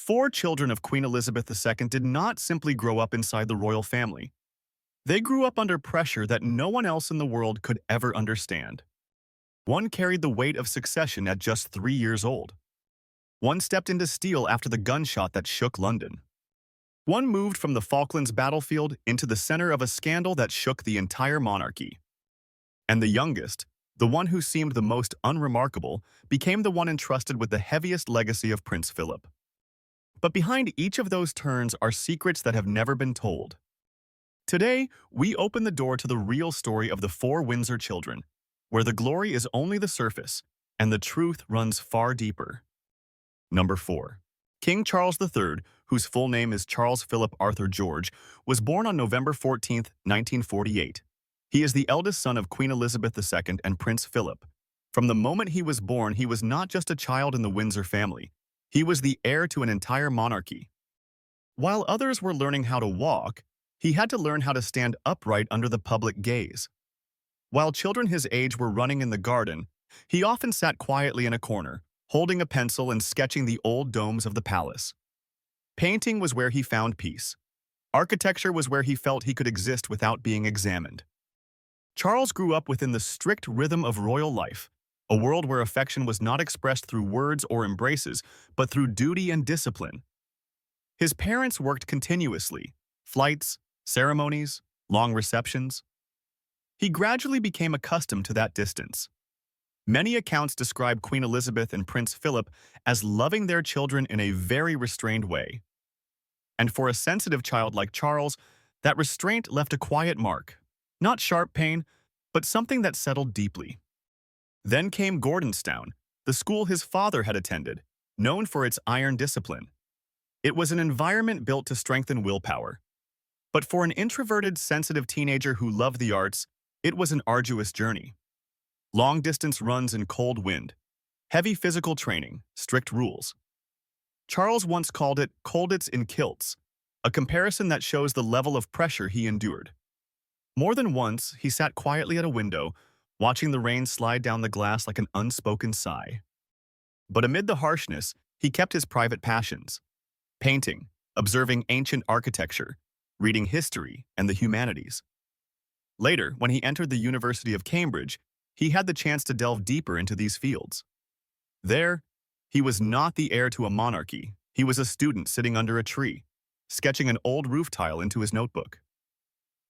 Four children of Queen Elizabeth II did not simply grow up inside the royal family. They grew up under pressure that no one else in the world could ever understand. One carried the weight of succession at just 3 years old. One stepped into steel after the gunshot that shook London. One moved from the Falklands battlefield into the center of a scandal that shook the entire monarchy. And the youngest, the one who seemed the most unremarkable, became the one entrusted with the heaviest legacy of Prince Philip. But behind each of those turns are secrets that have never been told. Today, we open the door to the real story of the four Windsor children, where the glory is only the surface and the truth runs far deeper. Number 4. King Charles III, whose full name is Charles Philip Arthur George, was born on November 14, 1948. He is the eldest son of Queen Elizabeth II and Prince Philip. From the moment he was born, he was not just a child in the Windsor family. He was the heir to an entire monarchy. While others were learning how to walk, he had to learn how to stand upright under the public gaze. While children his age were running in the garden, he often sat quietly in a corner, holding a pencil and sketching the old domes of the palace. Painting was where he found peace. Architecture was where he felt he could exist without being examined. Charles grew up within the strict rhythm of royal life, a world where affection was not expressed through words or embraces, but through duty and discipline. His parents worked continuously, flights, ceremonies, long receptions. He gradually became accustomed to that distance. Many accounts describe Queen Elizabeth and Prince Philip as loving their children in a very restrained way. And for a sensitive child like Charles, that restraint left a quiet mark, not sharp pain, but something that settled deeply. Then came Gordonstown, the school his father had attended, known for its iron discipline. It was an environment built to strengthen willpower. But for an introverted, sensitive teenager who loved the arts, it was an arduous journey. Long-distance runs in cold wind, heavy physical training, strict rules. Charles once called it colditz in kilts, a comparison that shows the level of pressure he endured. More than once, he sat quietly at a window, watching the rain slide down the glass like an unspoken sigh. But amid the harshness, he kept his private passions: painting, observing ancient architecture, reading history and the humanities. Later, when he entered the University of Cambridge, he had the chance to delve deeper into these fields. There, he was not the heir to a monarchy. He was a student sitting under a tree, sketching an old roof tile into his notebook.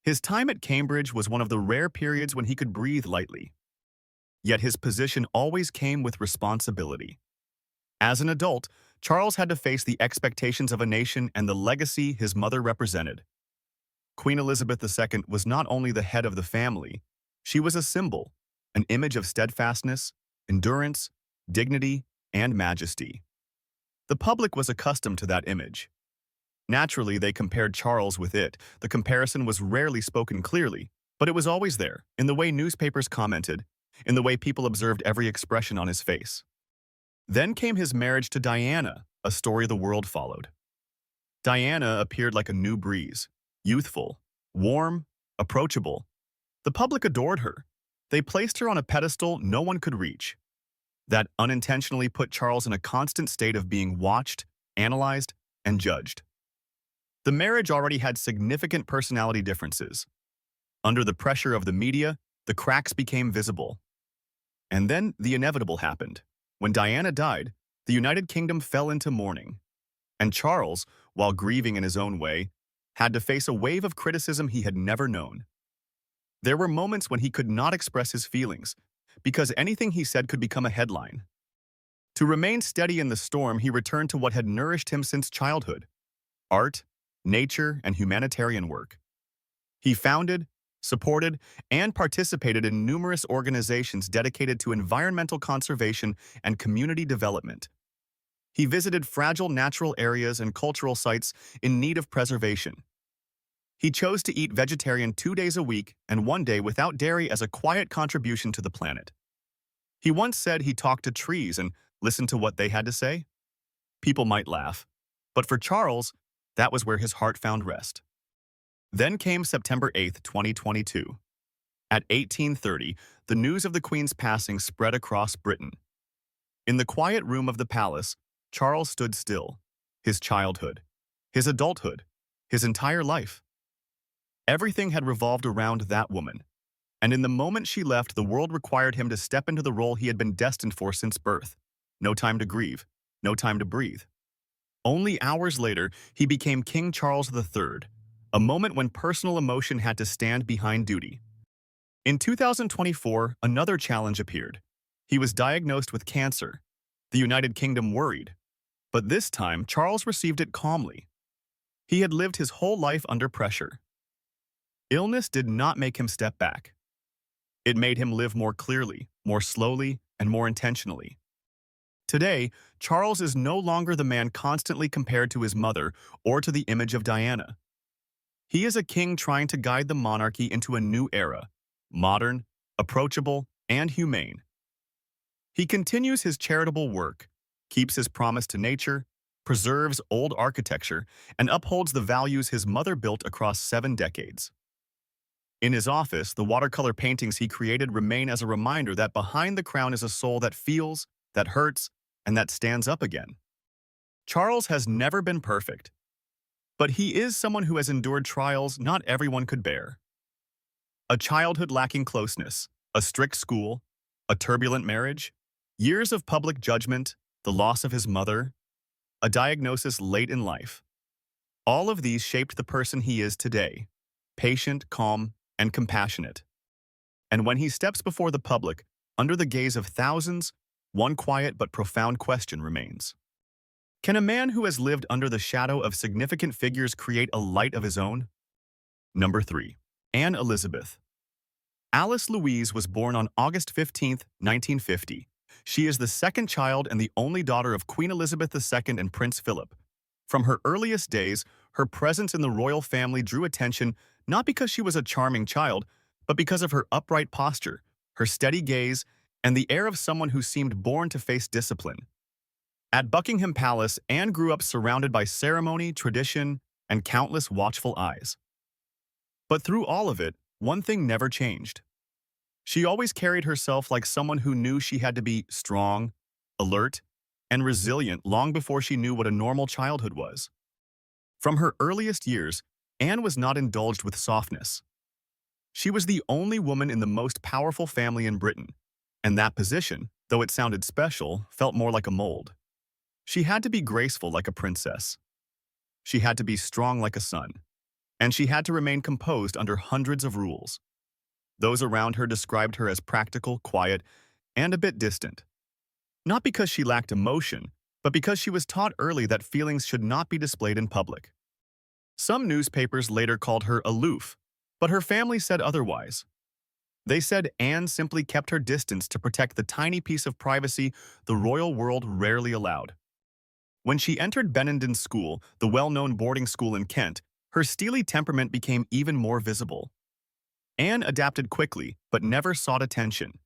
His time at Cambridge was one of the rare periods when he could breathe lightly. Yet his position always came with responsibility. As an adult, Charles had to face the expectations of a nation and the legacy his mother represented. Queen Elizabeth II was not only the head of the family, she was a symbol, an image of steadfastness, endurance, dignity, and majesty. The public was accustomed to that image. Naturally, they compared Charles with it. The comparison was rarely spoken clearly, but it was always there, in the way newspapers commented, in the way people observed every expression on his face. Then came his marriage to Diana, a story the world followed. Diana appeared like a new breeze, youthful, warm, approachable. The public adored her. They placed her on a pedestal no one could reach. That unintentionally put Charles in a constant state of being watched, analyzed, and judged. The marriage already had significant personality differences. Under the pressure of the media, the cracks became visible. And then the inevitable happened. When Diana died, the United Kingdom fell into mourning. And Charles, while grieving in his own way, had to face a wave of criticism he had never known. There were moments when he could not express his feelings, because anything he said could become a headline. To remain steady in the storm, he returned to what had nourished him since childhood: art, nature, and humanitarian work. He founded, supported, and participated in numerous organizations dedicated to environmental conservation and community development. He visited fragile natural areas and cultural sites in need of preservation. He chose to eat vegetarian 2 days a week and 1 day without dairy as a quiet contribution to the planet. He once said he talked to trees and listened to what they had to say. People might laugh, but for Charles, that was where his heart found rest. Then came September 8, 2022. At 1830, the news of the Queen's passing spread across Britain. In the quiet room of the palace, Charles stood still, his childhood, his adulthood, his entire life. Everything had revolved around that woman, and in the moment she left, the world required him to step into the role he had been destined for since birth. No time to grieve, no time to breathe. Only hours later, he became King Charles III, a moment when personal emotion had to stand behind duty. In 2024, another challenge appeared. He was diagnosed with cancer. The United Kingdom worried, but this time Charles received it calmly. He had lived his whole life under pressure. Illness did not make him step back. It made him live more clearly, more slowly, and more intentionally. Today, Charles is no longer the man constantly compared to his mother or to the image of Diana. He is a king trying to guide the monarchy into a new era, modern, approachable, and humane. He continues his charitable work, keeps his promise to nature, preserves old architecture, and upholds the values his mother built across 7 decades. In his office, the watercolor paintings he created remain as a reminder that behind the crown is a soul that feels, that hurts, and that stands up again. Charles has never been perfect, but he is someone who has endured trials not everyone could bear. A childhood lacking closeness, a strict school, a turbulent marriage, years of public judgment, the loss of his mother, a diagnosis late in life. All of these shaped the person he is today, patient, calm, and compassionate. And when he steps before the public, under the gaze of thousands, one quiet but profound question remains. Can a man who has lived under the shadow of significant figures create a light of his own? Number 3. Anne Elizabeth. Alice Louise was born on August 15, 1950. She is the second child and the only daughter of Queen Elizabeth II and Prince Philip. From her earliest days, her presence in the royal family drew attention not because she was a charming child, but because of her upright posture, her steady gaze, and the air of someone who seemed born to face discipline. At Buckingham Palace, Anne grew up surrounded by ceremony, tradition, and countless watchful eyes. But through all of it, one thing never changed. She always carried herself like someone who knew she had to be strong, alert, and resilient long before she knew what a normal childhood was. From her earliest years, Anne was not indulged with softness. She was the only woman in the most powerful family in Britain, and that position, though it sounded special, felt more like a mold. She had to be graceful like a princess. She had to be strong like a sun. And she had to remain composed under hundreds of rules. Those around her described her as practical, quiet, and a bit distant. Not because she lacked emotion, but because she was taught early that feelings should not be displayed in public. Some newspapers later called her aloof, but her family said otherwise. They said Anne simply kept her distance to protect the tiny piece of privacy the royal world rarely allowed. When she entered Benenden School, the well-known boarding school in Kent, her steely temperament became even more visible. Anne adapted quickly, but never sought attention.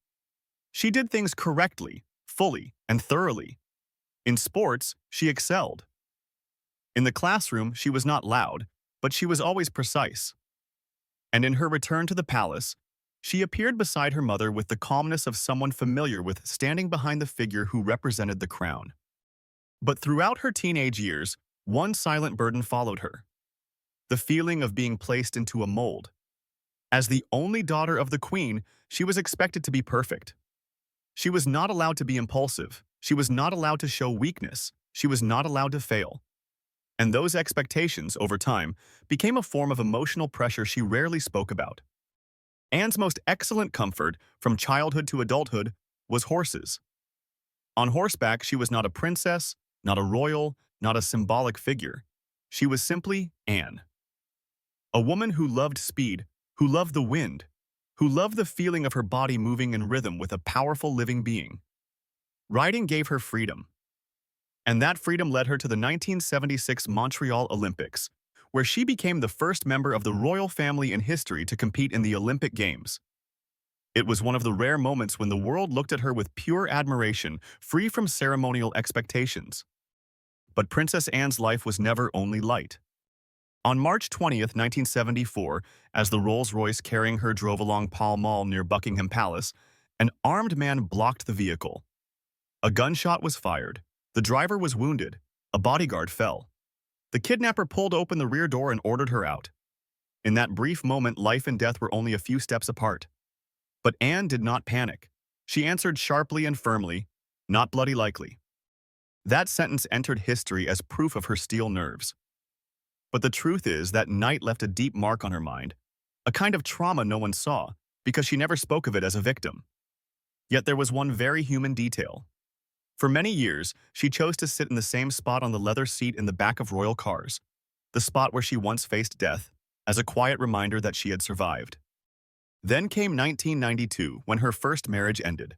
She did things correctly, fully, and thoroughly. In sports, she excelled. In the classroom, she was not loud, but she was always precise. And in her return to the palace, she appeared beside her mother with the calmness of someone familiar with standing behind the figure who represented the crown. But throughout her teenage years, one silent burden followed her: the feeling of being placed into a mold. As the only daughter of the queen, she was expected to be perfect. She was not allowed to be impulsive. She was not allowed to show weakness. She was not allowed to fail. And those expectations, over time, became a form of emotional pressure she rarely spoke about. Anne's most excellent comfort, from childhood to adulthood, was horses. On horseback, she was not a princess, not a royal, not a symbolic figure. She was simply Anne. A woman who loved speed, who loved the wind, who loved the feeling of her body moving in rhythm with a powerful living being. Riding gave her freedom. And that freedom led her to the 1976 Montreal Olympics, where she became the first member of the royal family in history to compete in the Olympic Games. It was one of the rare moments when the world looked at her with pure admiration, free from ceremonial expectations. But Princess Anne's life was never only light. On March 20th, 1974, as the Rolls-Royce carrying her drove along Pall Mall near Buckingham Palace, an armed man blocked the vehicle. A gunshot was fired. The driver was wounded, A bodyguard fell. The kidnapper pulled open the rear door and ordered her out. In that brief moment, life and death were only a few steps apart. But Anne did not panic. She answered sharply and firmly, "Not bloody likely." That sentence entered history as proof of her steel nerves. But the truth is that night left a deep mark on her mind, a kind of trauma no one saw, because she never spoke of it as a victim. Yet there was one very human detail. For many years, she chose to sit in the same spot on the leather seat in the back of royal cars, the spot where she once faced death, as a quiet reminder that she had survived. Then came 1992, when her first marriage ended.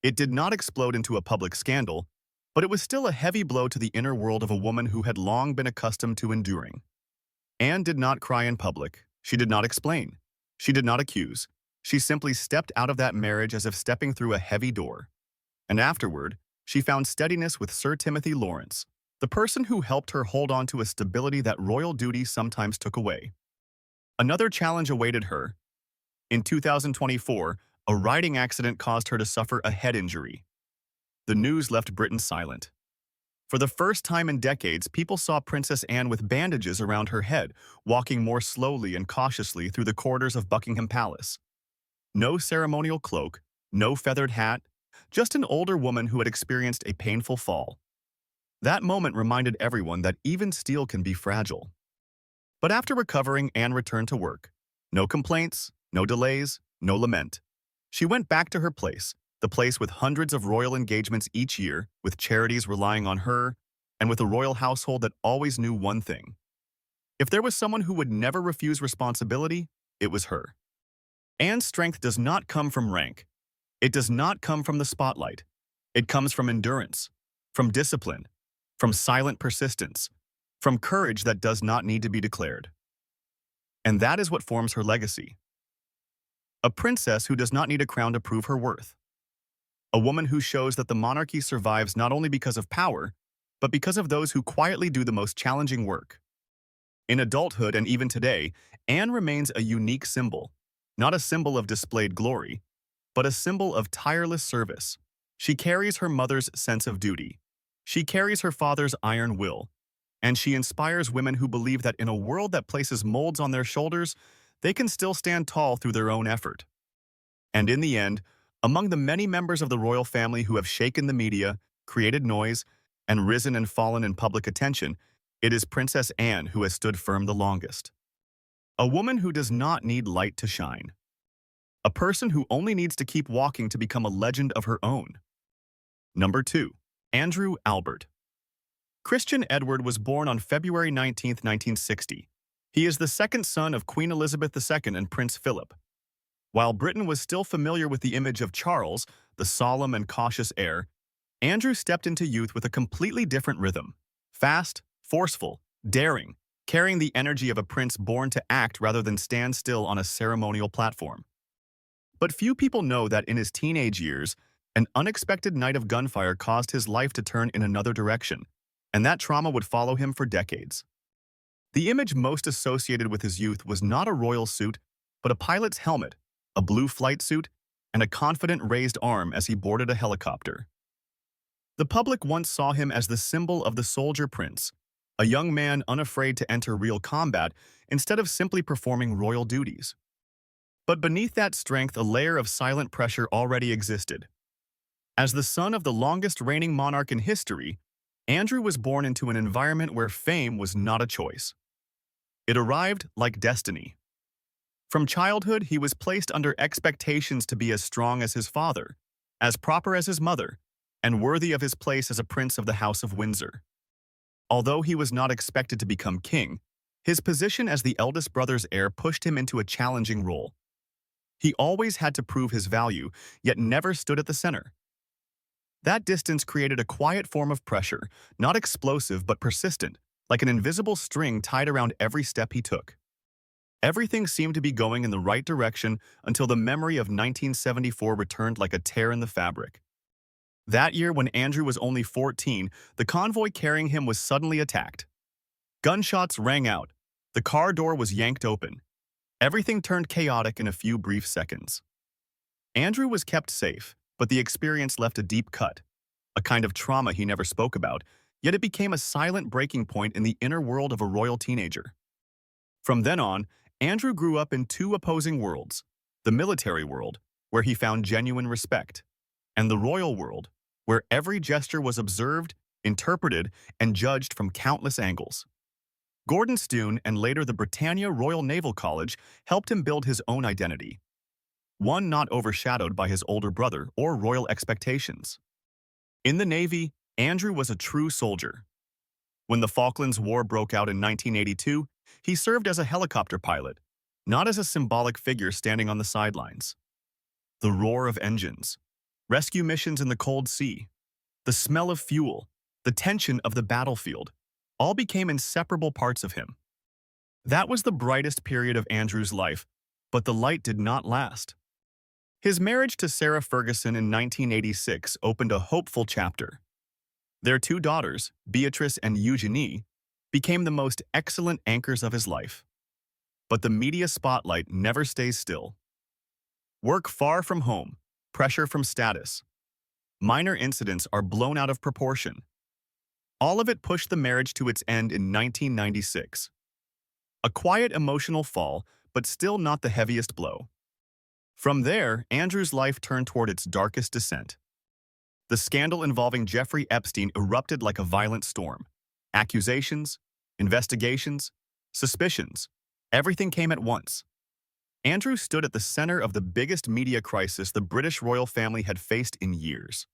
It did not explode into a public scandal, but it was still a heavy blow to the inner world of a woman who had long been accustomed to enduring. Anne did not cry in public. She did not explain. She did not accuse. She simply stepped out of that marriage as if stepping through a heavy door. And afterward, she found steadiness with Sir Timothy Lawrence, the person who helped her hold on to a stability that royal duty sometimes took away. Another challenge awaited her. In 2024, a riding accident caused her to suffer a head injury. The news left Britain silent. For the first time in decades, people saw Princess Anne with bandages around her head, walking more slowly and cautiously through the corridors of Buckingham Palace. No ceremonial cloak, no feathered hat, just an older woman who had experienced a painful fall. That moment reminded everyone that even steel can be fragile. But after recovering, Anne returned to work. No complaints, no delays, no lament. She went back to her place, the place with hundreds of royal engagements each year, with charities relying on her, and with a royal household that always knew one thing. If there was someone who would never refuse responsibility, it was her. Anne's strength does not come from rank. It does not come from the spotlight. It comes from endurance, from discipline, from silent persistence, from courage that does not need to be declared. And that is what forms her legacy. A princess who does not need a crown to prove her worth. A woman who shows that the monarchy survives not only because of power, but because of those who quietly do the most challenging work. In adulthood and even today, Anne remains a unique symbol, not a symbol of displayed glory, but a symbol of tireless service. She carries her mother's sense of duty. She carries her father's iron will. And she inspires women who believe that in a world that places molds on their shoulders, they can still stand tall through their own effort. And in the end, among the many members of the royal family who have shaken the media, created noise, and risen and fallen in public attention, it is Princess Anne who has stood firm the longest. A woman who does not need light to shine. A person who only needs to keep walking to become a legend of her own. Number 2. Andrew Albert. Christian Edward was born on February 19, 1960. He is the second son of Queen Elizabeth II and Prince Philip. While Britain was still familiar with the image of Charles, the solemn and cautious heir, Andrew stepped into youth with a completely different rhythm. Fast, forceful, daring, carrying the energy of a prince born to act rather than stand still on a ceremonial platform. But few people know that in his teenage years, an unexpected night of gunfire caused his life to turn in another direction, and that trauma would follow him for decades. The image most associated with his youth was not a royal suit, but a pilot's helmet, a blue flight suit, and a confident raised arm as he boarded a helicopter. The public once saw him as the symbol of the soldier prince, a young man unafraid to enter real combat instead of simply performing royal duties. But beneath that strength, a layer of silent pressure already existed. As the son of the longest reigning monarch in history, Andrew was born into an environment where fame was not a choice. It arrived like destiny. From childhood, he was placed under expectations to be as strong as his father, as proper as his mother, and worthy of his place as a prince of the House of Windsor. Although he was not expected to become king, his position as the eldest brother's heir pushed him into a challenging role. He always had to prove his value, yet never stood at the center. That distance created a quiet form of pressure, not explosive but persistent, like an invisible string tied around every step he took. Everything seemed to be going in the right direction until the memory of 1974 returned like a tear in the fabric. That year, when Andrew was only 14, the convoy carrying him was suddenly attacked. Gunshots rang out. The car door was yanked open. Everything turned chaotic in a few brief seconds. Andrew was kept safe, but the experience left a deep cut, a kind of trauma he never spoke about, yet it became a silent breaking point in the inner world of a royal teenager. From then on, Andrew grew up in two opposing worlds: the military world, where he found genuine respect, and the royal world, where every gesture was observed, interpreted, and judged from countless angles. Gordonstoun and later the Britannia Royal Naval College helped him build his own identity, one not overshadowed by his older brother or royal expectations. In the Navy, Andrew was a true soldier. When the Falklands War broke out in 1982, he served as a helicopter pilot, not as a symbolic figure standing on the sidelines. The roar of engines, rescue missions in the cold sea, the smell of fuel, the tension of the battlefield, all became inseparable parts of him. That was the brightest period of Andrew's life, but the light did not last. His marriage to Sarah Ferguson in 1986 opened a hopeful chapter. Their two daughters, Beatrice and Eugenie, became the most excellent anchors of his life. But the media spotlight never stays still. Work far from home, pressure from status. Minor incidents are blown out of proportion. All of it pushed the marriage to its end in 1996. A quiet emotional fall, but still not the heaviest blow. From there, Andrew's life turned toward its darkest descent. The scandal involving Jeffrey Epstein erupted like a violent storm. Accusations, investigations, suspicions, everything came at once. Andrew stood at the center of the biggest media crisis the British royal family had faced in years.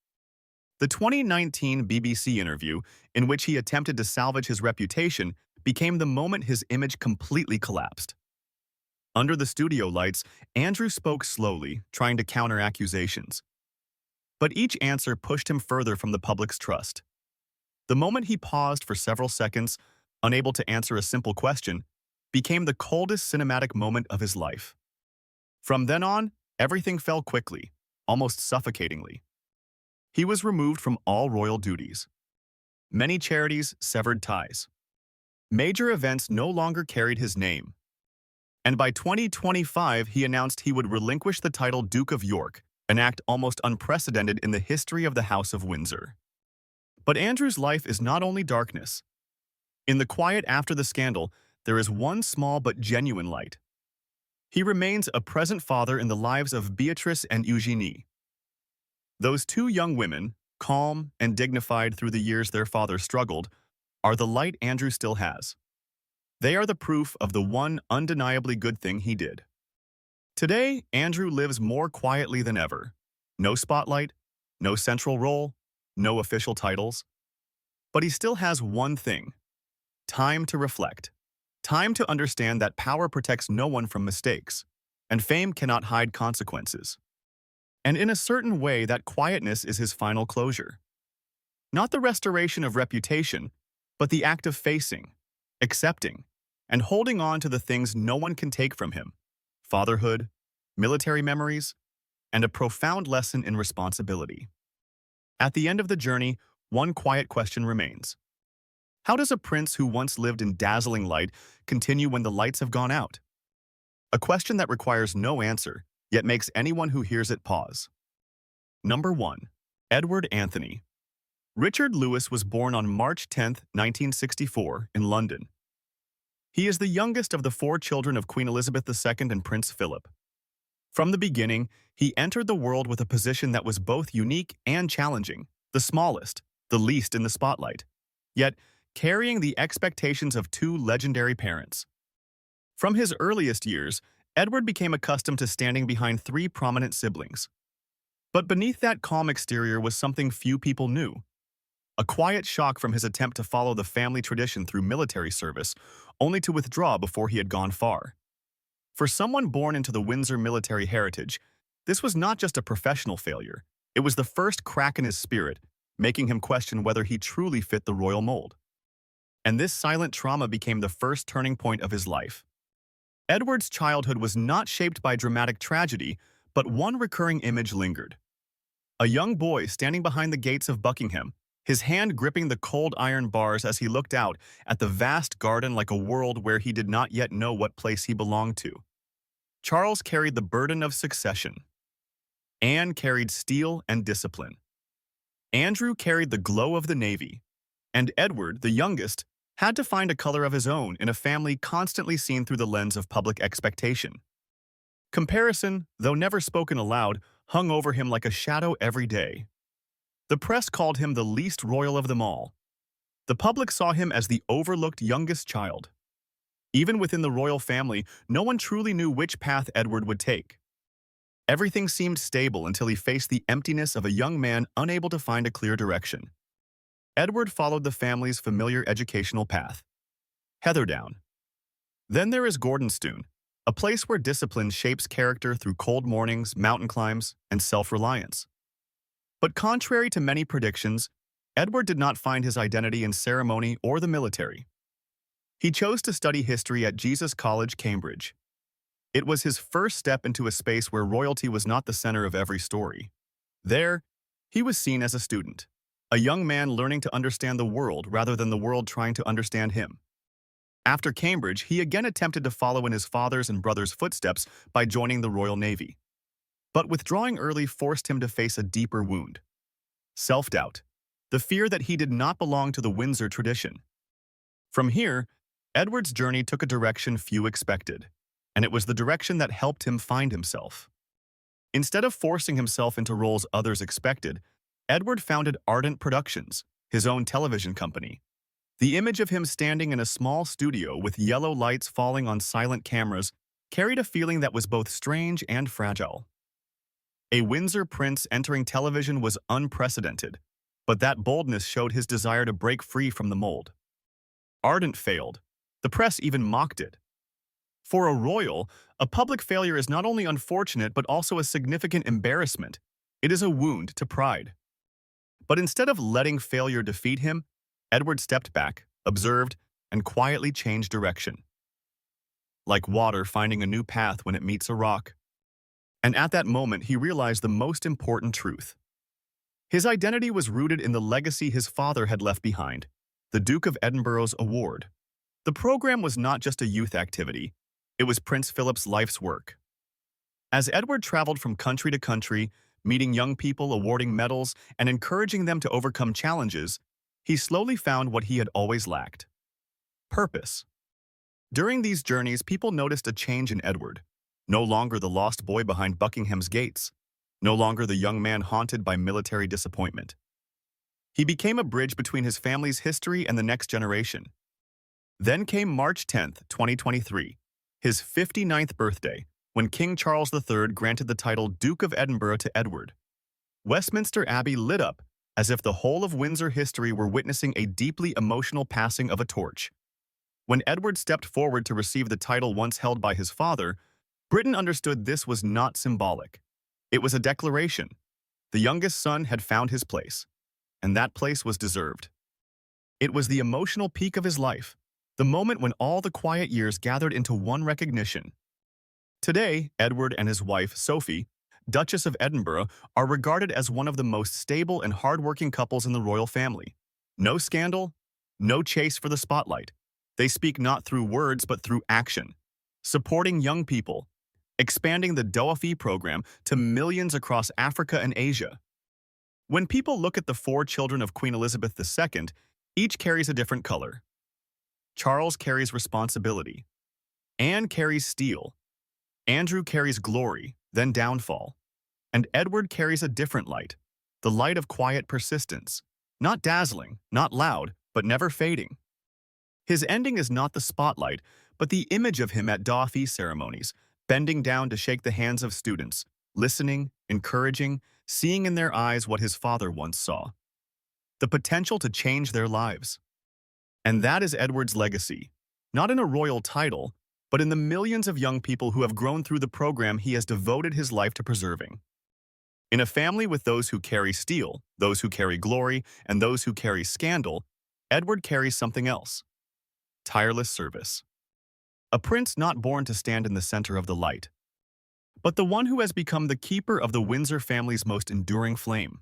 The 2019 BBC interview, in which he attempted to salvage his reputation, became the moment his image completely collapsed. Under the studio lights, Andrew spoke slowly, trying to counter accusations. But each answer pushed him further from the public's trust. The moment he paused for several seconds, unable to answer a simple question, became the coldest cinematic moment of his life. From then on, everything fell quickly, almost suffocatingly. He was removed from all royal duties. Many charities severed ties. Major events no longer carried his name. And by 2025, he announced he would relinquish the title Duke of York, an act almost unprecedented in the history of the House of Windsor. But Andrew's life is not only darkness. In the quiet after the scandal, there is one small but genuine light. He remains a present father in the lives of Beatrice and Eugenie. Those two young women, calm and dignified through the years their father struggled, are the light Andrew still has. They are the proof of the one undeniably good thing he did. Today, Andrew lives more quietly than ever. No spotlight, no central role, no official titles. But he still has one thing: time to reflect. Time to understand that power protects no one from mistakes, and fame cannot hide consequences. And in a certain way, that quietness is his final closure. Not the restoration of reputation, but the act of facing, accepting, and holding on to the things no one can take from him: fatherhood, military memories, and a profound lesson in responsibility. At the end of the journey, one quiet question remains. How does a prince who once lived in dazzling light continue when the lights have gone out? A question that requires no answer, yet makes anyone who hears it pause. Number 1. Edward Anthony. Richard Lewis was born on March 10, 1964, in London. He is the youngest of the 4 children of Queen Elizabeth II and Prince Philip. From the beginning, he entered the world with a position that was both unique and challenging, the smallest, the least in the spotlight, yet carrying the expectations of 2 legendary parents. From his earliest years, Edward became accustomed to standing behind 3 prominent siblings. But beneath that calm exterior was something few people knew: a quiet shock from his attempt to follow the family tradition through military service, only to withdraw before he had gone far. For someone born into the Windsor military heritage, this was not just a professional failure. It was the first crack in his spirit, making him question whether he truly fit the royal mold. And this silent trauma became the first turning point of his life. Edward's childhood was not shaped by dramatic tragedy, but one recurring image lingered. A young boy standing behind the gates of Buckingham, his hand gripping the cold iron bars as he looked out at the vast garden like a world where he did not yet know what place he belonged to. Charles carried the burden of succession. Anne carried steel and discipline. Andrew carried the glow of the Navy, And Edward, the youngest, had to find a color of his own in a family constantly seen through the lens of public expectation. Comparison, though never spoken aloud, hung over him like a shadow every day. The press called him the least royal of them all. The public saw him as the overlooked youngest child. Even within the royal family, no one truly knew which path Edward would take. Everything seemed stable until he faced the emptiness of a young man unable to find a clear direction. Edward followed the family's familiar educational path. Heatherdown. Then there is Gordonstoun, a place where discipline shapes character through cold mornings, mountain climbs, and self-reliance. But contrary to many predictions, Edward did not find his identity in ceremony or the military. He chose to study history at Jesus College, Cambridge. It was his first step into a space where royalty was not the center of every story. There, he was seen as a student, a young man learning to understand the world rather than the world trying to understand him. After Cambridge, he again attempted to follow in his father's and brother's footsteps by joining the Royal Navy. But withdrawing early forced him to face a deeper wound. Self-doubt, the fear that he did not belong to the Windsor tradition. From here, Edward's journey took a direction few expected, and it was the direction that helped him find himself. Instead of forcing himself into roles others expected, Edward founded Ardent Productions, his own television company. The image of him standing in a small studio with yellow lights falling on silent cameras carried a feeling that was both strange and fragile. A Windsor prince entering television was unprecedented, but that boldness showed his desire to break free from the mold. Ardent failed. The press even mocked it. For a royal, a public failure is not only unfortunate but also a significant embarrassment. It is a wound to pride. But instead of letting failure defeat him, Edward stepped back, observed, and quietly changed direction. Like water finding a new path when it meets a rock. And at that moment, he realized the most important truth. His identity was rooted in the legacy his father had left behind, the Duke of Edinburgh's award. The program was not just a youth activity, it was Prince Philip's life's work. As Edward traveled from country to country, meeting young people, awarding medals, and encouraging them to overcome challenges, he slowly found what he had always lacked: purpose. During these journeys, people noticed a change in Edward. No longer the lost boy behind Buckingham's gates, no longer the young man haunted by military disappointment. He became a bridge between his family's history and the next generation. Then came March 10th, 2023, his 59th birthday, when King Charles III granted the title Duke of Edinburgh to Edward. Westminster Abbey lit up as if the whole of Windsor history were witnessing a deeply emotional passing of a torch. When Edward stepped forward to receive the title once held by his father, Britain understood this was not symbolic. It was a declaration. The youngest son had found his place, and that place was deserved. It was the emotional peak of his life, the moment when all the quiet years gathered into one recognition. Today, Edward and his wife, Sophie, Duchess of Edinburgh, are regarded as one of the most stable and hardworking couples in the royal family. No scandal, no chase for the spotlight. They speak not through words but through action, supporting young people, expanding the gunfire program to millions across Africa and Asia. When people look at the four children of Queen Elizabeth II, each carries a different color. Charles carries responsibility. Anne carries steel. Andrew carries glory, then downfall. And Edward carries a different light, the light of quiet persistence. Not dazzling, not loud, but never fading. His ending is not the spotlight, but the image of him at gunfire ceremonies, bending down to shake the hands of students, listening, encouraging, seeing in their eyes what his father once saw. The potential to change their lives. And that is Edward's legacy, not in a royal title, but in the millions of young people who have grown through the program he has devoted his life to preserving. In a family with those who carry steel, those who carry glory, and those who carry scandal, Edward carries something else: tireless service. A prince not born to stand in the center of the light, but the one who has become the keeper of the Windsor family's most enduring flame.